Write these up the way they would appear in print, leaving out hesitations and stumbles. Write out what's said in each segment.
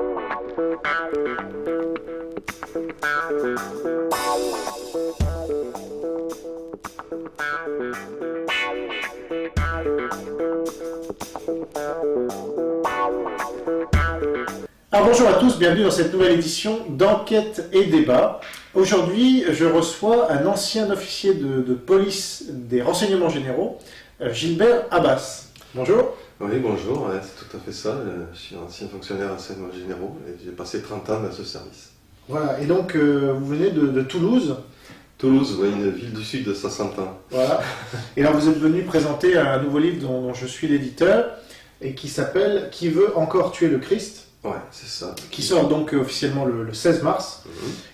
Alors bonjour à tous, bienvenue dans cette nouvelle édition d'Enquête et Débat. Aujourd'hui, je reçois un ancien officier de police des renseignements généraux, Gilbert Abbas. Bonjour. Oui, bonjour, ouais, c'est tout à fait ça. Je suis ancien fonctionnaire renseignements généraux et j'ai passé 30 ans dans ce service. Voilà, et donc vous venez de Toulouse. Toulouse, oui, une ville du sud de 60 ans. Voilà. Et là, vous êtes venu présenter un nouveau livre dont je suis l'éditeur et qui s'appelle « Qui veut encore tuer le Christ ?» Ouais, c'est ça. Qui sort donc officiellement le 16 mars,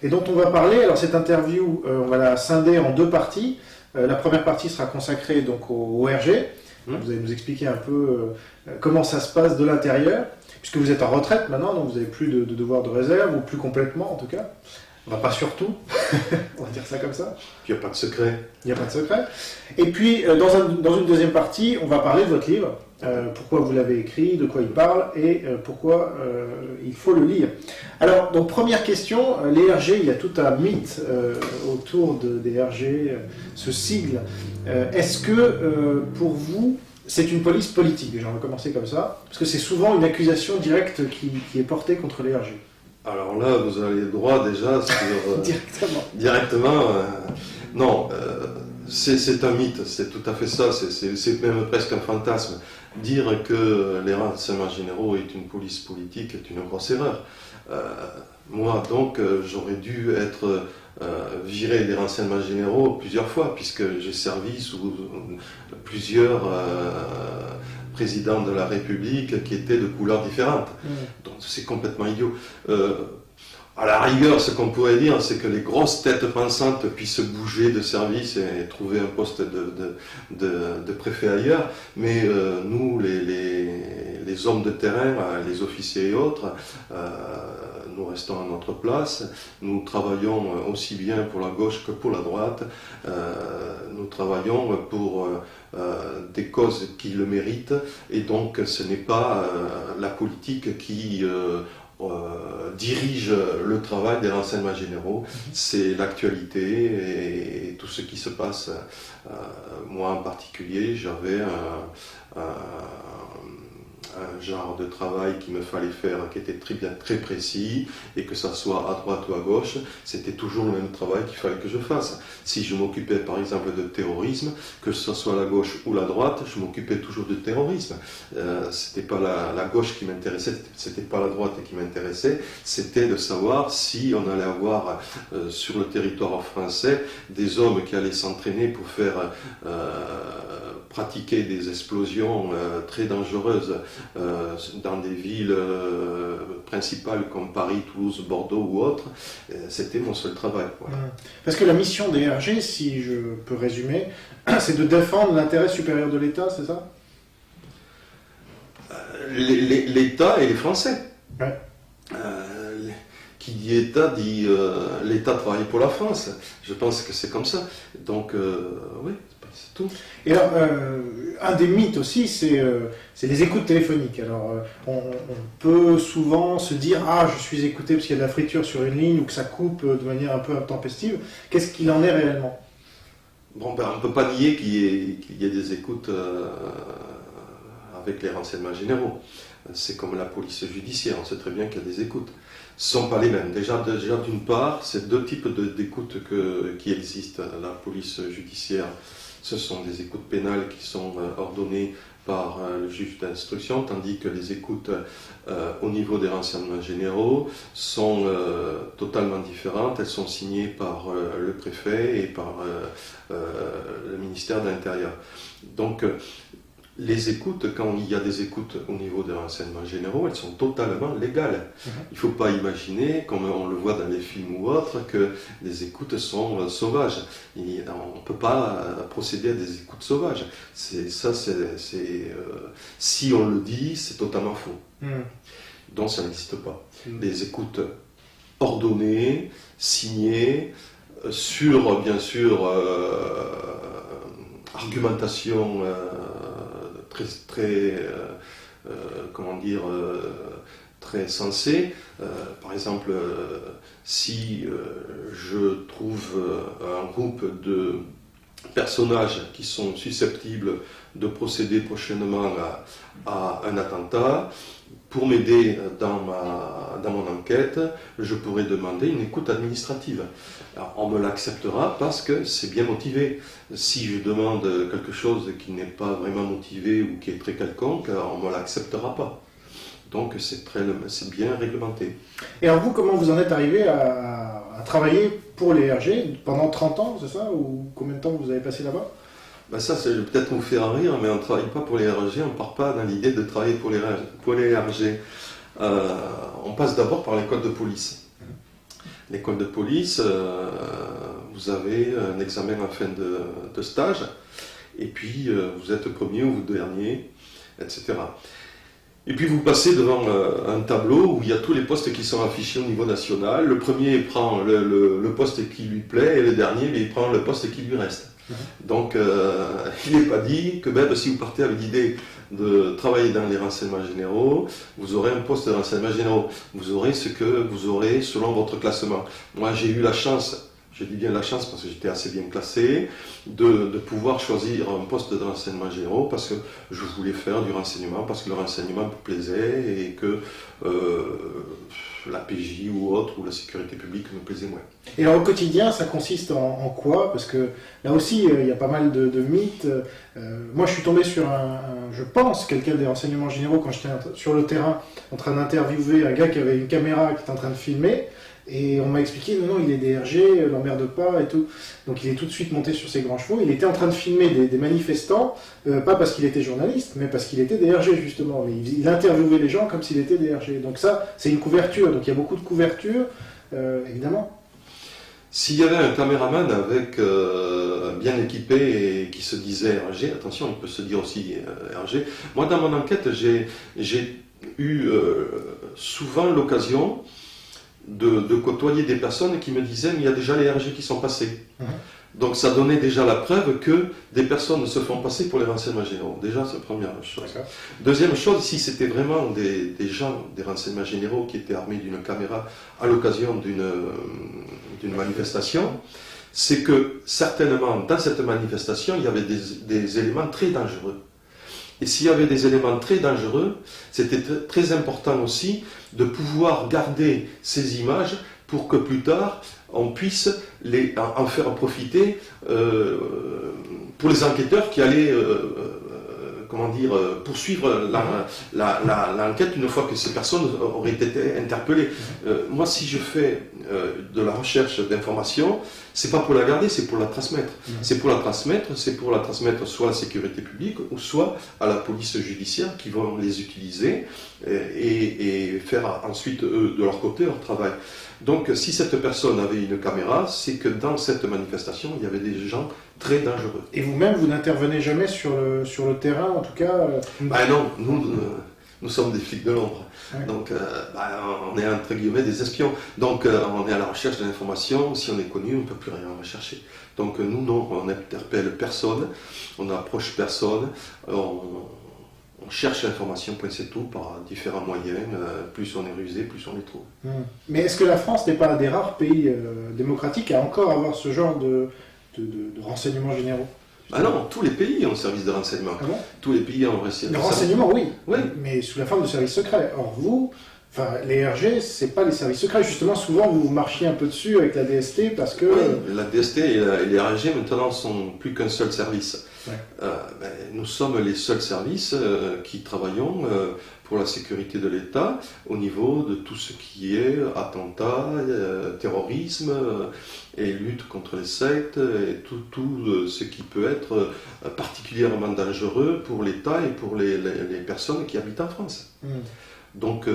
et dont on va parler. Alors cette interview, on va la scinder en deux parties. La première partie sera consacrée donc au RG. Vous allez nous expliquer un peu comment ça se passe de l'intérieur, puisque vous êtes en retraite maintenant, donc vous n'avez plus de devoir de réserve, ou plus complètement en tout cas. On va pas surtout, on va dire ça comme ça. Il n'y a pas de secret. Il n'y a pas de secret. Et puis, dans une deuxième partie, on va parler de votre livre, pourquoi vous l'avez écrit, de quoi il parle, et pourquoi il faut le lire. Alors, donc première question, les RG, il y a tout un mythe autour des RG, ce sigle. Est-ce que, pour vous, c'est une police politique? Déjà, on va commencer comme ça, parce que c'est souvent une accusation directe qui est portée contre les RG. Alors là, vous avez le droit déjà sur... Directement. Non, c'est un mythe, c'est tout à fait ça, c'est même presque un fantasme. Dire que les renseignements généraux est une police politique est une grosse erreur. Moi, donc, j'aurais dû être viré des renseignements généraux plusieurs fois, puisque j'ai servi sous plusieurs présidents de la République qui étaient de couleurs différentes. Donc c'est complètement idiot. À la rigueur, ce qu'on pourrait dire, c'est que les grosses têtes pensantes puissent bouger de service et trouver un poste de préfet ailleurs, mais nous, les hommes de terrain, les officiers et autres, nous restons à notre place, nous travaillons aussi bien pour la gauche que pour la droite, nous travaillons pour des causes qui le méritent, et donc ce n'est pas la politique qui dirige le travail des renseignements généraux, c'est l'actualité et tout ce qui se passe. Moi en particulier, j'avais un genre de travail qu'il me fallait faire qui était très précis, et que ça soit à droite ou à gauche, c'était toujours le même travail qu'il fallait que je fasse. Si je m'occupais par exemple de terrorisme, que ce soit la gauche ou la droite, je m'occupais toujours de terrorisme. C'était pas la gauche qui m'intéressait, c'était pas la droite qui m'intéressait, c'était de savoir si on allait avoir sur le territoire français des hommes qui allaient s'entraîner pour faire pratiquer des explosions très dangereuses dans des villes principales comme Paris, Toulouse, Bordeaux ou autres. C'était mon seul travail. Voilà. Parce que la mission des RG, si je peux résumer, c'est de défendre l'intérêt supérieur de l'État, c'est ça? L'État et les Français. Ouais. Qui dit État dit l'État travaille pour la France. Je pense que c'est comme ça. Donc, oui, c'est tout. Et alors, un des mythes aussi, c'est les écoutes téléphoniques. Alors, on peut souvent se dire « Ah, je suis écouté parce qu'il y a de la friture sur une ligne » ou que ça coupe de manière un peu intempestive. Qu'est-ce qu'il en est réellement? Bon, ben, on ne peut pas nier qu'il y ait des écoutes avec les renseignements généraux. C'est comme la police judiciaire, on sait très bien qu'il y a des écoutes. Ce ne sont pas les mêmes. Déjà d'une part, c'est deux types d'écoutes qui existent. La police judiciaire, ce sont des écoutes pénales qui sont ordonnées par le juge d'instruction, tandis que les écoutes au niveau des renseignements généraux sont totalement différentes. Elles sont signées par le préfet et par le ministère de l'Intérieur. Donc, les écoutes, quand il y a des écoutes au niveau des renseignements généraux, elles sont totalement légales. Il ne faut pas imaginer, comme on le voit dans les films ou autres, que les écoutes sont sauvages. On ne peut pas procéder à des écoutes sauvages. Si on le dit, c'est totalement faux. Donc ça n'existe pas. Des écoutes ordonnées, signées, sur, bien sûr, argumentation très sensé. Par exemple, si je trouve un groupe de personnages qui sont susceptibles de procéder prochainement à un attentat, pour m'aider dans mon enquête, je pourrais demander une écoute administrative. Alors, on me l'acceptera parce que c'est bien motivé. Si je demande quelque chose qui n'est pas vraiment motivé ou qui est très quelconque, on ne me l'acceptera pas. Donc c'est bien réglementé. Et alors vous, comment vous en êtes arrivé à travailler pour les RG pendant 30 ans, c'est ça? Ou combien de temps vous avez passé là-bas? Ben ça, je vais peut-être vous faire rire, mais on ne travaille pas pour les RG, on ne part pas dans l'idée de travailler pour les RG. On passe d'abord par l'école de police. L'école de police, vous avez un examen en fin de stage, et puis vous êtes premier ou dernier, etc. Et puis vous passez devant un tableau où il y a tous les postes qui sont affichés au niveau national. Le premier prend le poste qui lui plaît, et le dernier il prend le poste qui lui reste. Donc il n'est pas dit que même si vous partez avec l'idée de travailler dans les renseignements généraux, vous aurez un poste de renseignements généraux. Vous aurez ce que vous aurez selon votre classement. Moi j'ai eu la chance, je dis bien la chance parce que j'étais assez bien classé, de pouvoir choisir un poste de renseignement généraux parce que je voulais faire du renseignement, parce que le renseignement me plaisait et que la PJ ou autre, ou la sécurité publique me plaisait moins. Et alors au quotidien, ça consiste en quoi? Parce que là aussi, il y a pas mal de mythes. Moi, je suis tombé sur je pense, quelqu'un des renseignements généraux quand j'étais sur le terrain en train d'interviewer un gars qui avait une caméra qui était en train de filmer. Et on m'a expliqué, non, il est DRG, l'emmerde pas et tout. Donc il est tout de suite monté sur ses grands chevaux. Il était en train de filmer des manifestants, pas parce qu'il était journaliste, mais parce qu'il était DRG justement. Mais il interviewait les gens comme s'il était DRG. Donc ça, c'est une couverture. Donc il y a beaucoup de couverture, évidemment. S'il y avait un caméraman avec bien équipé et qui se disait RG, attention, il peut se dire aussi RG. Moi, dans mon enquête, j'ai eu souvent l'occasion de côtoyer des personnes qui me disaient mais il y a déjà les RG qui sont passés. Donc ça donnait déjà la preuve que des personnes se font passer pour les renseignements généraux. Déjà, c'est la première chose. Deuxième chose, si c'était vraiment des gens, des renseignements généraux qui étaient armés d'une caméra à l'occasion d'une manifestation, c'est que certainement dans cette manifestation, il y avait des éléments très dangereux. Et s'il y avait des éléments très dangereux, c'était très important aussi de pouvoir garder ces images pour que plus tard, on puisse en faire profiter pour les enquêteurs qui allaient poursuivre l'enquête une fois que ces personnes auraient été interpellées. Moi, si je fais de la recherche d'informations, c'est pas pour la garder, c'est pour la transmettre. C'est pour la transmettre soit à la sécurité publique ou soit à la police judiciaire qui vont les utiliser et faire ensuite eux, de leur côté leur travail. Donc si cette personne avait une caméra, c'est que dans cette manifestation, il y avait des gens très dangereux. Et vous-même, vous n'intervenez jamais sur le terrain, en tout cas Non, nous sommes des flics de l'ombre. Ouais. Donc on est entre guillemets des espions. Donc on est à la recherche de l'information. Si on est connu, on ne peut plus rien rechercher. Donc nous, non, on n'interpelle personne, on n'approche personne, on cherche l'information, point c'est tout, par différents moyens. Plus on est rusé, plus on les trouve. Mais est-ce que la France n'est pas un des rares pays démocratiques à encore avoir ce genre de renseignements généraux? Ah non, tous les pays ont un service de renseignement. Ah bon? Tous les pays ont un service de renseignement, oui, mais sous la forme de services secrets. Or vous, les RG, c'est pas les services secrets. Justement, souvent vous marchiez un peu dessus avec la DST parce que... Oui, la DST et les RG maintenant sont plus qu'un seul service. Ouais. Nous sommes les seuls services qui travaillons pour la sécurité de l'État au niveau de tout ce qui est attentat, terrorisme et lutte contre les sectes et tout ce qui peut être particulièrement dangereux pour l'État et pour les personnes qui habitent en France. Donc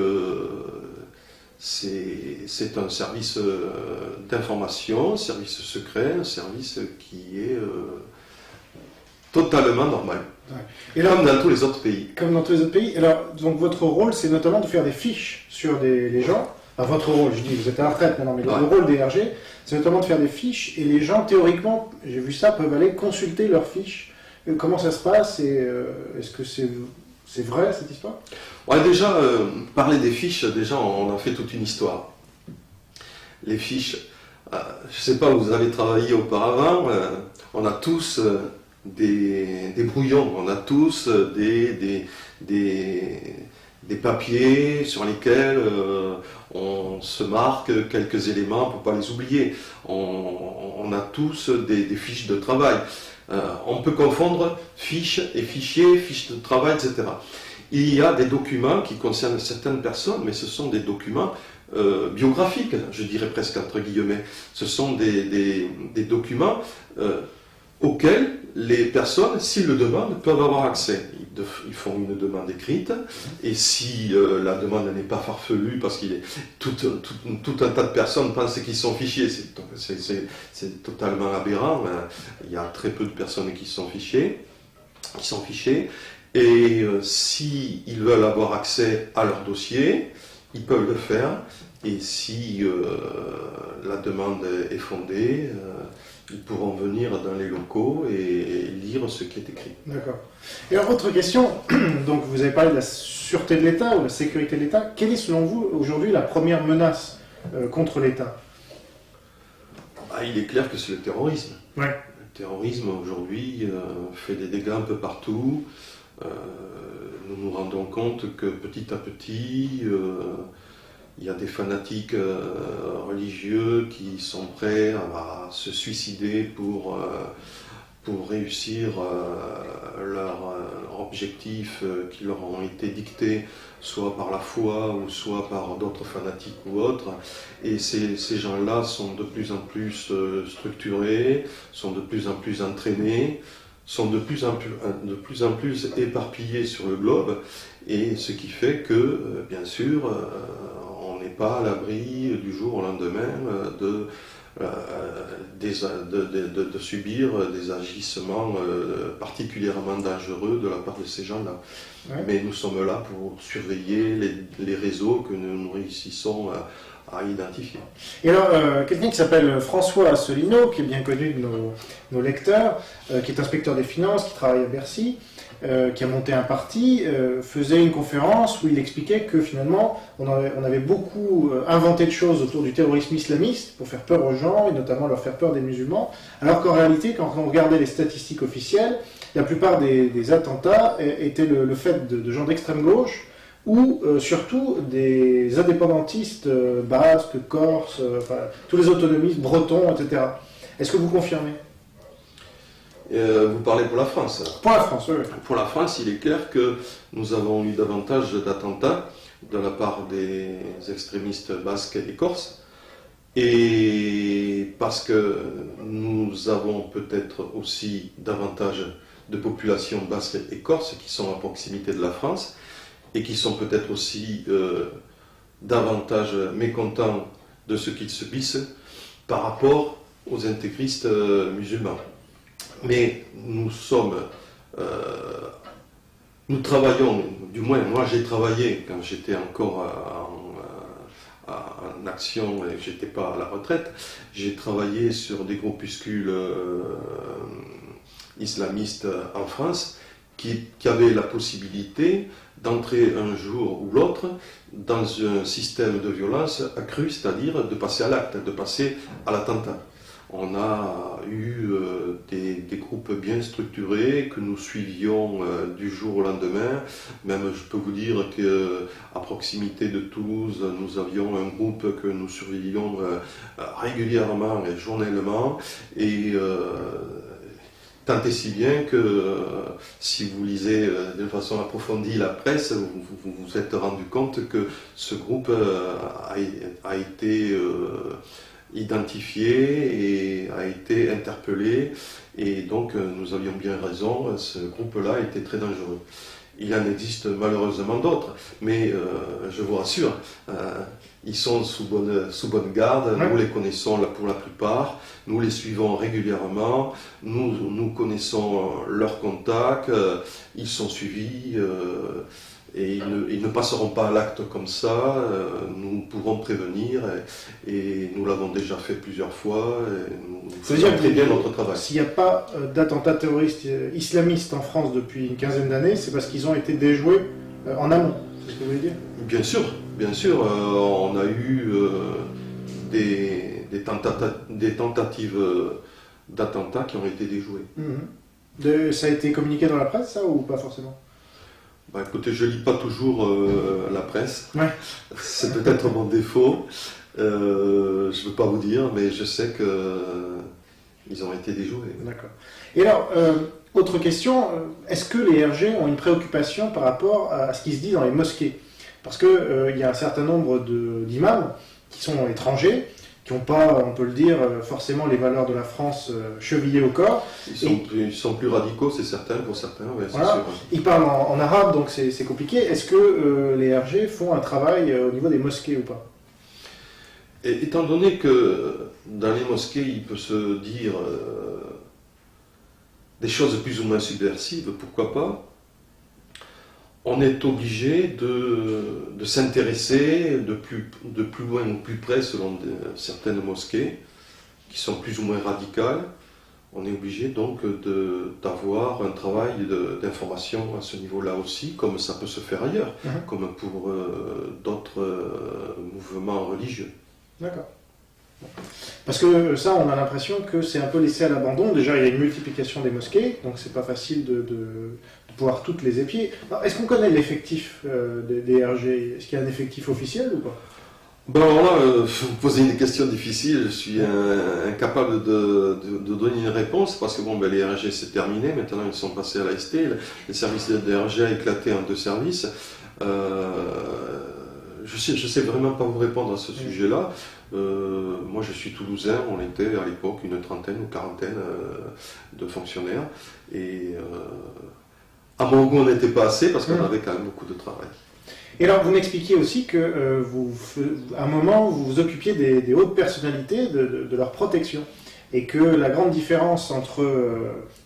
c'est un service d'information, un service secret, un service qui est totalement normal. Ouais. Comme dans tous les autres pays. Comme dans tous les autres pays. Alors, donc votre rôle, c'est notamment de faire des fiches sur les gens. Enfin, votre rôle, je dis, vous êtes à la retraite maintenant, mais le rôle des RG, c'est notamment de faire des fiches. Et les gens, théoriquement, j'ai vu ça, peuvent aller consulter leurs fiches. Comment ça se passe et est-ce que C'est vrai cette histoire? Ouais, déjà, parler des fiches, déjà, on a fait toute une histoire. Les fiches, je ne sais pas où vous avez travaillé auparavant, on a tous des brouillons, on a tous des papiers sur lesquels on se marque quelques éléments pour ne pas les oublier. On a tous des fiches de travail. On peut confondre fiches et fichiers, fiches de travail, etc. Il y a des documents qui concernent certaines personnes, mais ce sont des documents biographiques, je dirais presque entre guillemets. Ce sont des documents auxquels les personnes, s'ils le demandent, peuvent avoir accès. Ils font une demande écrite, et si la demande n'est pas farfelue, parce qu'il est tout un tas de personnes pensent qu'ils sont fichés, c'est totalement aberrant. Il y a très peu de personnes qui sont fichées, et s'ils veulent avoir accès à leur dossier, ils peuvent le faire, et si la demande est fondée, ils pourront venir dans les locaux et lire ce qui est écrit. D'accord. Et alors, autre question, donc vous avez parlé de la sûreté de l'État ou la sécurité de l'État. Quelle est selon vous aujourd'hui la première menace contre l'État? Il est clair que c'est le terrorisme. Ouais. Le terrorisme aujourd'hui fait des dégâts un peu partout. Nous nous rendons compte que petit à petit, il y a des fanatiques religieux qui sont prêts à se suicider pour réussir leur objectif qui leur ont été dictés, soit par la foi ou soit par d'autres fanatiques ou autres. Et ces gens-là sont de plus en plus structurés, sont de plus en plus entraînés, sont de plus en plus éparpillés sur le globe, et ce qui fait que, bien sûr, on n'est pas à l'abri du jour au lendemain de subir des agissements particulièrement dangereux de la part de ces gens-là. Ouais. Mais nous sommes là pour surveiller les réseaux que nous réussissons à identifier. Et alors, quelqu'un qui s'appelle François Asselineau, qui est bien connu de nos lecteurs, qui est inspecteur des finances, qui travaille à Bercy, qui a monté un parti, faisait une conférence où il expliquait que finalement on avait beaucoup inventé de choses autour du terrorisme islamiste pour faire peur aux gens, et notamment leur faire peur des musulmans, alors qu'en réalité, quand on regardait les statistiques officielles, la plupart des attentats étaient le fait de gens d'extrême gauche, ou surtout des indépendantistes basques, corses, tous les autonomistes, bretons, etc. Est-ce que vous confirmez ? Vous parlez pour la France. Pour la France, oui. Pour la France, il est clair que nous avons eu davantage d'attentats de la part des extrémistes basques et corses, et parce que nous avons peut-être aussi davantage de populations basques et corses qui sont à proximité de la France, et qui sont peut-être aussi davantage mécontents de ce qu'ils subissent par rapport aux intégristes musulmans. Mais nous travaillons, du moins moi j'ai travaillé quand j'étais encore en action et que j'étais pas à la retraite, j'ai travaillé sur des groupuscules islamistes en France qui avaient la possibilité d'entrer un jour ou l'autre dans un système de violence accru, c'est-à-dire de passer à l'acte, de passer à l'attentat. On a eu des groupes bien structurés que nous suivions du jour au lendemain. Même, je peux vous dire qu'à proximité de Toulouse, nous avions un groupe que nous surveillions régulièrement et journellement. Et tant et si bien que si vous lisez de façon approfondie la presse, vous vous êtes rendu compte que ce groupe a été identifié et a été interpellé, et donc nous avions bien raison, ce groupe-là était très dangereux. Il en existe malheureusement d'autres, mais je vous rassure, ils sont sous bonne garde, nous les connaissons pour la plupart, nous les suivons régulièrement, nous connaissons leurs contacts, ils sont suivis, et ils ne passeront pas à l'acte comme ça. Nous pourrons prévenir et nous l'avons déjà fait plusieurs fois. Et nous faisons très bien notre travail. S'il n'y a pas d'attentats terroristes islamistes en France depuis une quinzaine d'années, c'est parce qu'ils ont été déjoués en amont. C'est ce que vous voulez dire? Bien sûr, bien sûr. On a eu des tentatives d'attentats qui ont été déjouées. Ça a été communiqué dans la presse, ça, ou pas forcément? Bah, écoutez, je lis pas toujours la presse. Ouais. C'est peut-être mon défaut. Je ne veux pas vous dire, mais je sais qu'ils ont été déjoués. D'accord. Et alors, autre question, est-ce que les RG ont une préoccupation par rapport à ce qui se dit dans les mosquées? Parce qu'il y a un certain nombre d'imams qui sont étrangers, qui n'ont pas, on peut le dire, forcément les valeurs de la France chevillées au corps. Ils sont plus radicaux, c'est certain, pour certains, ouais, c'est voilà. sûr. Ils parlent en arabe, donc c'est compliqué. Est-ce que les RG font un travail au niveau des mosquées ou pas? Et, étant donné que dans les mosquées, il peut se dire des choses plus ou moins subversives, pourquoi pas, on est obligé de s'intéresser de plus loin ou plus près, selon certaines mosquées, qui sont plus ou moins radicales. On est obligé donc d'avoir un travail d'information à ce niveau-là aussi, comme ça peut se faire ailleurs, comme pour d'autres mouvements religieux. D'accord. Parce que ça, on a l'impression que c'est un peu laissé à l'abandon. Déjà, il y a une multiplication des mosquées, donc c'est pas facile de pouvoir toutes les épier. Est-ce qu'on connaît l'effectif des RG? Est-ce qu'il y a un effectif officiel ou pas? Ben alors là, vous me posez une question difficile, je suis incapable de donner une réponse, parce que bon, ben, les RG c'est terminé, maintenant ils sont passés à l'AST, les services de RG a éclaté en 2 services. Je sais vraiment pas vous répondre à ce sujet-là. Moi je suis toulousain, on était à l'époque une trentaine ou quarantaine de fonctionnaires, et à mon goût on n'était pas assez, parce qu'on avait quand même beaucoup de travail. Et alors, vous m'expliquiez aussi que à un moment, vous vous occupiez des hautes personnalités, de leur protection, et que la grande différence entre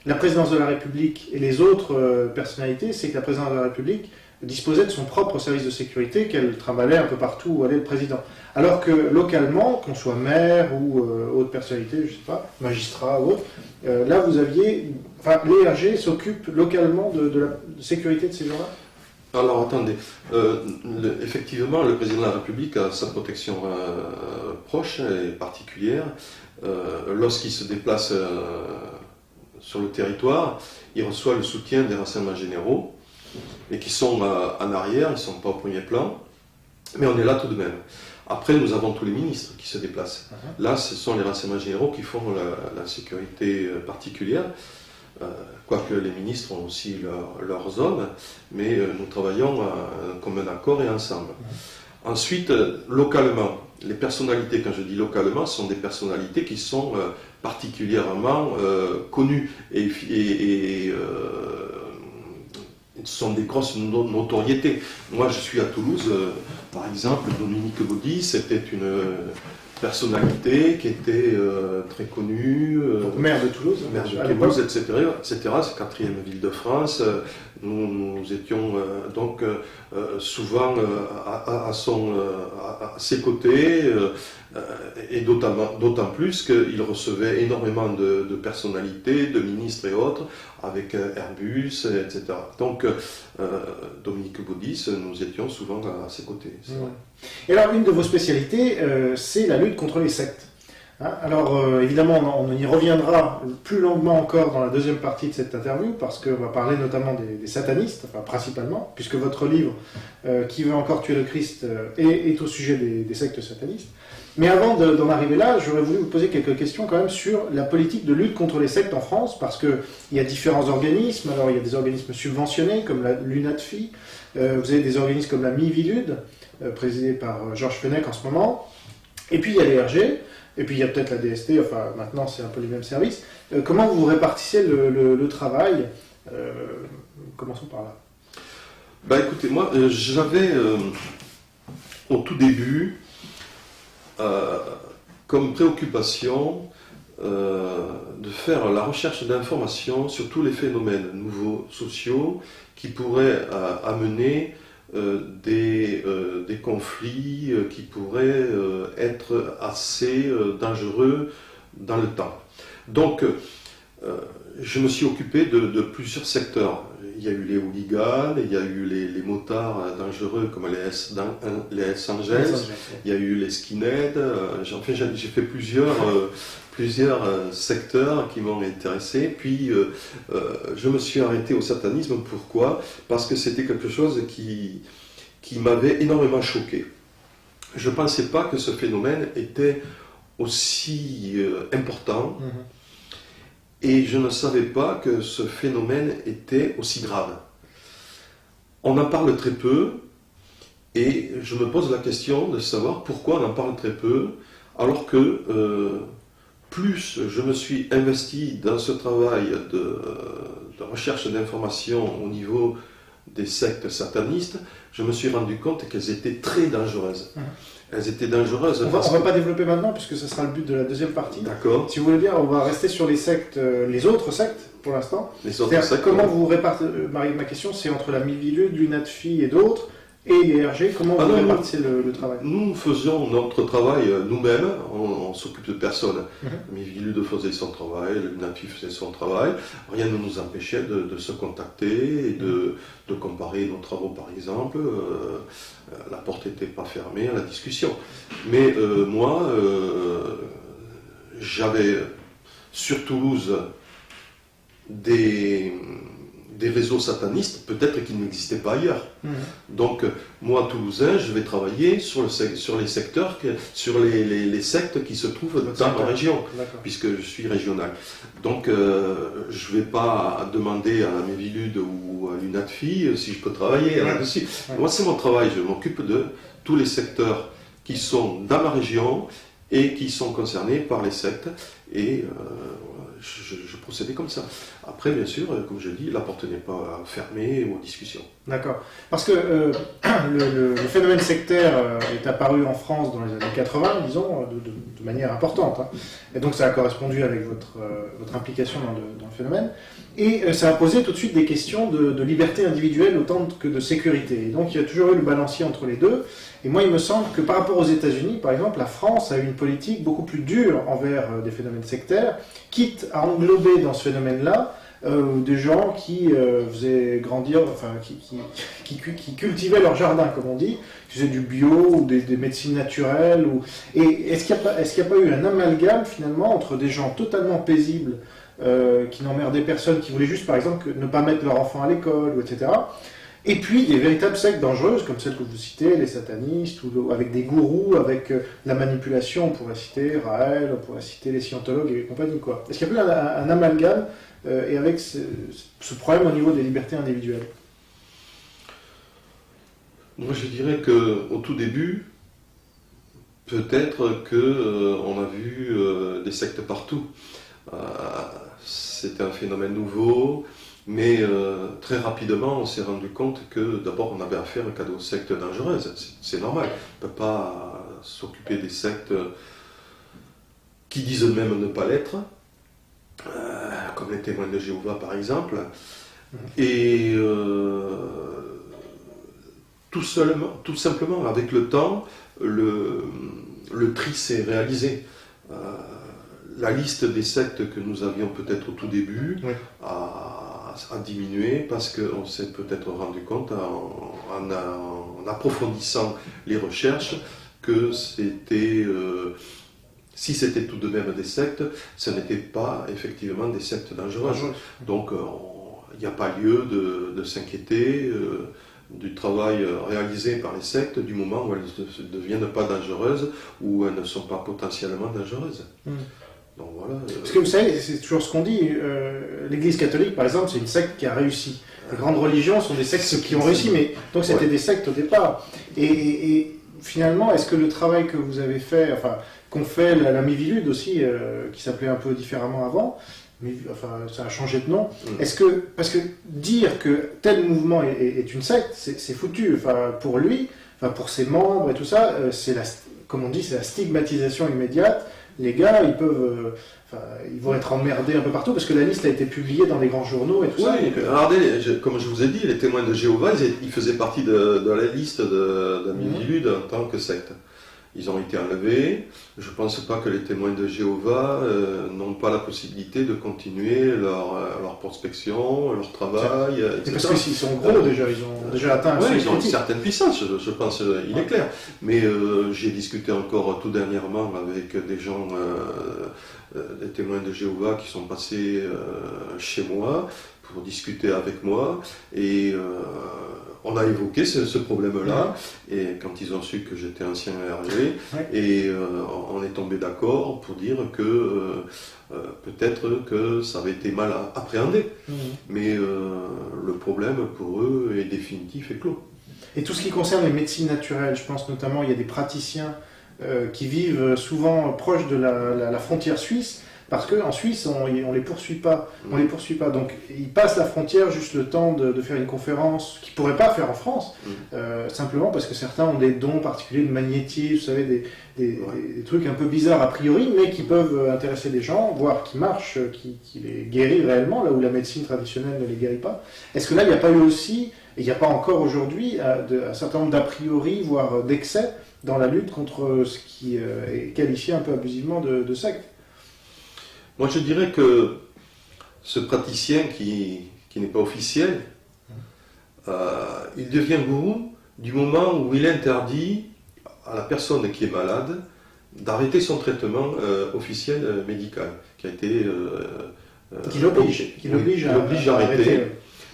la présidence de la République et les autres personnalités, c'est que la présidence de la République disposait de son propre service de sécurité qu'elle trimballait un peu partout où allait le président. Alors que localement, qu'on soit maire ou haute personnalité, je sais pas, magistrat ou autre, là vous aviez, enfin les RG s'occupent localement de la sécurité de ces gens-là? Alors attendez, effectivement le président de la République a sa protection proche et particulière. Lorsqu'il se déplace sur le territoire, il reçoit le soutien des renseignements généraux, et qui sont en arrière, ils ne sont pas au premier plan, mais on est là tout de même. Après, nous avons tous les ministres qui se déplacent. Là, ce sont les renseignements généraux qui font la sécurité particulière, quoique les ministres ont aussi leurs hommes, mais nous travaillons comme un accord et ensemble. Ensuite, localement, les personnalités, quand je dis localement, sont des personnalités qui sont particulièrement connues et ce sont des grosses notoriétés. Moi, je suis à Toulouse, par exemple, Dominique Baudis, c'était une personnalité qui était très connue. Maire de Toulouse, maire de Toulouse, etc. C'est la 4e ville de France. Nous étions donc souvent à ses côtés, et d'autant plus qu'il recevait énormément de personnalités, de ministres et autres, avec Airbus, etc. Donc, Dominique Baudis, nous étions souvent à ses côtés. Et alors, une de vos spécialités, c'est la lutte contre les sectes. Alors, évidemment, on y reviendra plus longuement encore dans la deuxième partie de cette interview, parce qu'on va parler notamment des satanistes, enfin principalement, puisque votre livre, Qui veut encore tuer le Christ, est au sujet des sectes satanistes. Mais avant d'en arriver là, j'aurais voulu vous poser quelques questions quand même sur la politique de lutte contre les sectes en France, parce qu'il y a différents organismes. Alors, il y a des organismes subventionnés, comme l'UNATFI, vous avez des organismes comme la MIVILUD, présidée par Georges Fenech en ce moment, et puis il y a les RG, et puis il y a peut-être la DST, enfin maintenant c'est un peu les mêmes services. Comment vous répartissez le travail? Commençons par là. Ben écoutez, moi j'avais au tout début comme préoccupation de faire la recherche d'informations sur tous les phénomènes nouveaux sociaux qui pourraient amener des conflits qui pourraient être assez dangereux dans le temps. Donc, je me suis occupé de plusieurs secteurs. Il y a eu les hooligans, il y a eu les motards dangereux comme les Hells Angels, il y a eu les skinheads. Enfin, j'ai fait plusieurs secteurs qui m'ont intéressé. Puis, je me suis arrêté au satanisme. Pourquoi? Parce que c'était quelque chose qui m'avait énormément choqué. Je ne pensais pas que ce phénomène était aussi important. Et je ne savais pas que ce phénomène était aussi grave. On en parle très peu, et je me pose la question de savoir pourquoi on en parle très peu, alors que plus je me suis investi dans ce travail de recherche d'informations au niveau des sectes satanistes, je me suis rendu compte qu'elles étaient très dangereuses. Elles étaient dangereuses. On va pas développer maintenant, puisque ce sera le but de la deuxième partie. D'accord. Si vous voulez bien, on va rester sur les sectes, les autres sectes, pour l'instant. Les autres sectes. Comment vous répartissez, ma question, c'est entre la Mivilude, l'UNATFI et d'autres, et les RG, comment vous répartissez le travail? Nous faisions notre travail nous-mêmes, on s'occupe de personne. Mivilude faisait son travail, l'UNATFI faisait son travail. Rien ne nous empêchait de se contacter et de comparer nos travaux, par exemple. La porte n'était pas fermée à la discussion. Mais moi, j'avais sur Toulouse des réseaux satanistes, peut-être qu'ils n'existaient pas ailleurs. Donc, moi, Toulousain, je vais travailler sur les secteurs, sur les sectes qui se trouvent dans ma région, puisque je suis régional. Donc, je ne vais pas demander à la Mivilude ou à l'UNATFI si je peux travailler là-dessus. Moi, c'est mon travail, je m'occupe de tous les secteurs qui sont dans ma région et qui sont concernés par les sectes. Et je procédais comme ça. Après, bien sûr, comme je dis, la porte n'est pas fermée aux discussions. D'accord. Parce que le phénomène sectaire est apparu en France dans les années 80, disons, de manière importante. Et donc ça a correspondu avec votre implication dans le phénomène. Et ça a posé tout de suite des questions de liberté individuelle autant que de sécurité. Et donc il y a toujours eu le balancier entre les deux. Et moi, il me semble que par rapport aux États-Unis, par exemple, la France a eu une politique beaucoup plus dure envers des phénomènes sectaires, quitte à englober dans ce phénomène-là des gens qui faisaient grandir, enfin, qui cultivaient leur jardin, comme on dit, qui faisaient du bio ou des médecines naturelles. Et est-ce qu'il n'y a pas eu un amalgame, finalement, entre des gens totalement paisibles, qui n'emmerdaient personne, qui voulaient juste, par exemple, ne pas mettre leur enfant à l'école, etc., et puis des véritables sectes dangereuses, comme celles que vous citez, les satanistes, ou avec des gourous, avec la manipulation, on pourrait citer Raël, on pourrait citer les scientologues et compagnie, quoi. Est-ce qu'il y a eu un amalgame et avec ce problème au niveau des libertés individuelles? Moi, je dirais qu'au tout début, peut-être qu'on a vu des sectes partout. C'était un phénomène nouveau. Mais très rapidement, on s'est rendu compte que d'abord, on avait affaire à des sectes dangereuses. C'est normal. On ne peut pas s'occuper des sectes qui disent eux-mêmes ne pas l'être, comme les témoins de Jéhovah par exemple. Et tout simplement, avec le temps, le tri s'est réalisé. La liste des sectes que nous avions peut-être au tout début a diminué parce qu'on s'est peut-être rendu compte en approfondissant les recherches que c'était, si c'était tout de même des sectes, ce n'était pas effectivement des sectes dangereuses. Donc il n'y a pas lieu de s'inquiéter du travail réalisé par les sectes du moment où elles ne deviennent pas dangereuses ou elles ne sont pas potentiellement dangereuses. Donc, voilà, Parce que vous savez, c'est toujours ce qu'on dit, l'Église catholique par exemple, c'est une secte qui a réussi. Les grandes religions sont des sectes qui ont réussi, mais donc c'était des sectes au départ. Et finalement, est-ce que le travail que vous avez fait, enfin, qu'ont fait la Mivilude aussi, qui s'appelait un peu différemment avant, mais enfin, ça a changé de nom. Est-ce que, parce que dire que tel mouvement est une secte, c'est foutu. Enfin, pour lui, enfin, pour ses membres et tout ça, comme on dit, c'est la stigmatisation immédiate les gars, ils vont être emmerdés un peu partout parce que la liste a été publiée dans les grands journaux et tout ça. Oui, regardez, comme je vous ai dit, les témoins de Jéhovah, ils faisaient partie de la liste d'Amivilude en tant que secte. Ils ont été enlevés. Je ne pense pas que les témoins de Jéhovah n'ont pas la possibilité de continuer leur prospection, leur travail, etc. Parce qu'ils sont gros déjà, ils ont déjà atteint un seuil ils ont une critique. certaine puissance, je pense, il est clair. Mais j'ai discuté encore tout dernièrement avec des gens, des témoins de Jéhovah qui sont passés chez moi pour discuter avec moi. Et on a évoqué ce problème-là, et quand ils ont su que j'étais ancien RG, et on est tombé d'accord pour dire que peut-être que ça avait été mal appréhendé, mais le problème pour eux est définitif et clos. Et tout ce qui concerne les médecines naturelles, je pense notamment, il y a des praticiens qui vivent souvent proches de la frontière suisse, parce qu'en Suisse, on les poursuit pas. On les poursuit pas. Donc, ils passent la frontière juste le temps de faire une conférence qu'ils ne pourraient pas faire en France, simplement parce que certains ont des dons particuliers de magnétisme, vous savez, des trucs un peu bizarres a priori, mais qui peuvent intéresser des gens, voire qui marchent, qui les guérit réellement, là où la médecine traditionnelle ne les guérit pas. Est-ce que là, il n'y a pas eu aussi, et il n'y a pas encore aujourd'hui, un certain nombre d'a priori, voire d'excès dans la lutte contre ce qui est qualifié un peu abusivement de secte? Moi, je dirais que ce praticien qui n'est pas officiel, il devient gourou du moment où il interdit à la personne qui est malade d'arrêter son traitement officiel médical, qui a été... qui l'oblige à arrêter.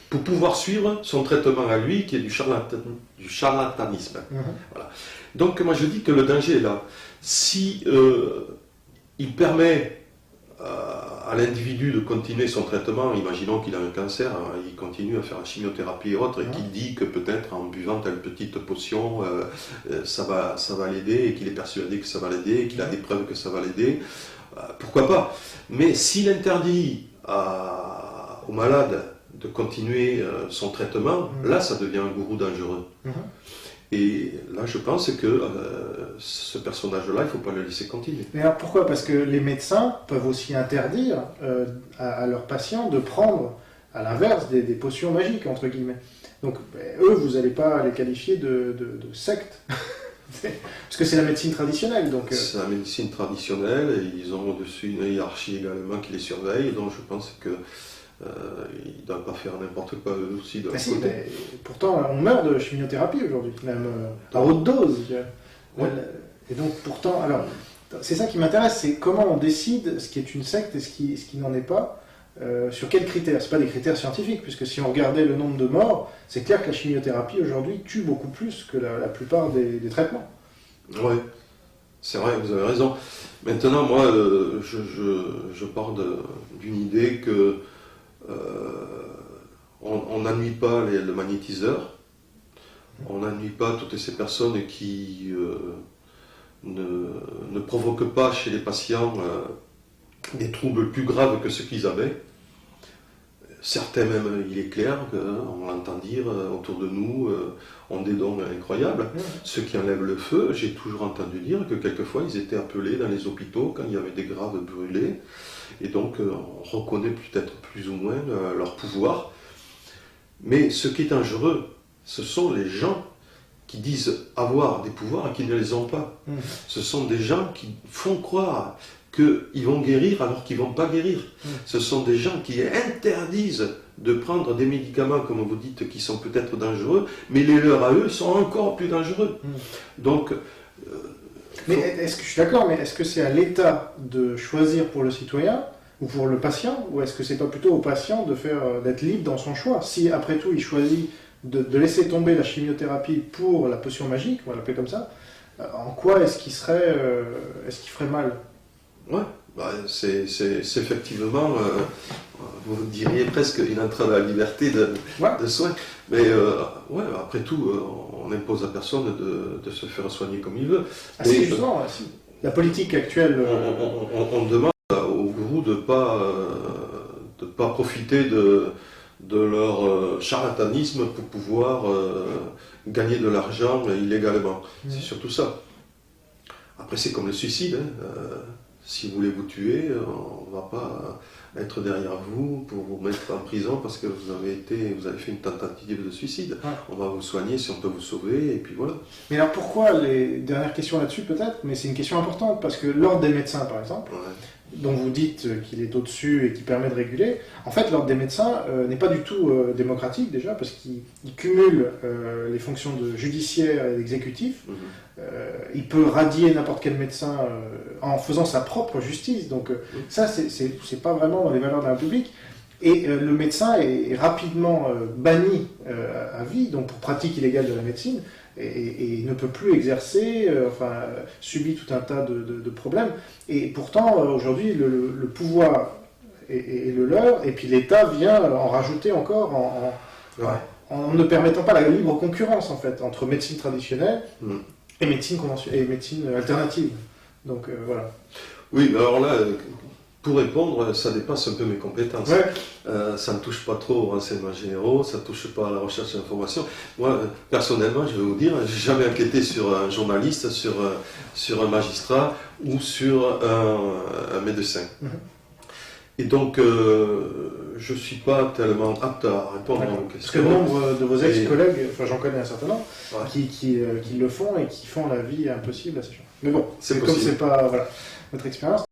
Pour pouvoir suivre son traitement à lui, qui est du charlatanisme. Voilà. Donc, moi, je dis que le danger est là. Si il permet à l'individu de continuer son traitement, imaginons qu'il a un cancer, il continue à faire la chimiothérapie et autres, et qu'il dit que peut-être en buvant telle petite potion, ça va l'aider, et qu'il est persuadé que ça va l'aider, et qu'il a des preuves que ça va l'aider, pourquoi pas. Mais s'il interdit au malade de continuer son traitement, là ça devient un gourou dangereux. Et là, je pense que ce personnage-là, il ne faut pas le laisser continuer. Mais alors pourquoi? Parce que les médecins peuvent aussi interdire à leurs patients de prendre, à l'inverse, des potions magiques, entre guillemets. Donc, eux, vous n'allez pas les qualifier de secte. Parce que c'est la médecine traditionnelle. C'est la médecine traditionnelle, et ils ont au-dessus une hiérarchie également qui les surveille, donc je pense que ils ne doivent pas faire n'importe quoi eux aussi de leur côté. Mais pourtant, on meurt de chimiothérapie aujourd'hui, même à haute dose. Et donc, pourtant, alors, c'est ça qui m'intéresse, c'est comment on décide ce qui est une secte et ce qui n'en est pas, sur quels critères. Ce pas des critères scientifiques, puisque si on regardait le nombre de morts, c'est clair que la chimiothérapie aujourd'hui tue beaucoup plus que la plupart des traitements. Oui, c'est vrai, vous avez raison. Maintenant, moi, je pars d'une idée que on n'ennuie pas le magnétiseur, on n'ennuie pas toutes ces personnes qui ne provoquent pas chez les patients des troubles plus graves que ceux qu'ils avaient. Certains même, il est clair, on l'entend dire autour de nous, ont des dons incroyables. Ceux qui enlèvent le feu, j'ai toujours entendu dire que quelquefois ils étaient appelés dans les hôpitaux quand il y avait des graves brûlés. Et donc on reconnaît peut-être plus ou moins leur pouvoir. Mais ce qui est dangereux, ce sont les gens qui disent avoir des pouvoirs et qui ne les ont pas. Ce sont des gens qui font croire qu'ils vont guérir alors qu'ils ne vont pas guérir. Ce sont des gens qui interdisent de prendre des médicaments, comme vous dites, qui sont peut-être dangereux, mais les leurs à eux sont encore plus dangereux. Donc... Mais est-ce que je suis d'accord, mais est-ce que c'est à l'État de choisir pour le citoyen ou pour le patient, ou est-ce que c'est pas plutôt au patient d'être libre dans son choix? Si après tout il choisit de laisser tomber la chimiothérapie pour la potion magique, on va l'appeler comme ça, en quoi est-ce qu'il ferait mal? Ouais, c'est effectivement, vous diriez presque une entrave à la liberté de soins. Mais après tout, on n'impose à personne de se faire soigner comme il veut. Ah si, justement, si. La politique actuelle... On demande aux gourous de ne pas profiter de leur charlatanisme pour pouvoir gagner de l'argent illégalement. C'est surtout ça. Après, c'est comme le suicide. si vous voulez vous tuer, on ne va pas être derrière vous pour vous mettre en prison parce que vous avez fait une tentative de suicide. Ouais. On va vous soigner si on peut vous sauver, et puis voilà. Mais alors pourquoi, les dernières questions là-dessus peut-être, mais c'est une question importante, parce que l'ordre des médecins par exemple, Ouais. dont vous dites qu'il est au-dessus et qui permet de réguler, en fait l'ordre des médecins n'est pas du tout démocratique déjà, parce qu'il cumule les fonctions de judiciaire et d'exécutif. Mhm. Il peut radier n'importe quel médecin en faisant sa propre justice, donc ça c'est pas vraiment dans les valeurs de la République. Et le médecin est rapidement banni à vie, donc pour pratique illégale de la médecine, et il ne peut plus exercer, subit tout un tas de problèmes. Et pourtant, aujourd'hui, le pouvoir est le leur, et puis l'État vient en rajouter encore Ouais. en ne permettant pas la libre concurrence, en fait, entre médecine traditionnelle Mhm. et médecine alternative. Donc voilà. Oui, alors là, pour répondre, ça dépasse un peu mes compétences. Ouais. Ça ne touche pas trop aux renseignements généraux, ça ne touche pas à la recherche d'informations. Moi, personnellement, je vais vous dire, j'ai jamais enquêté sur un journaliste, sur un magistrat ou sur un médecin. Mhm. Et donc, je ne suis pas tellement apte à répondre à vos Parce que questions. nombre de vos ex-collègues, enfin j'en connais un certain nombre, Ouais. qui le font et qui font la vie impossible à ces gens. Mais bon, C'est comme possible. c'est pas voilà, votre expérience.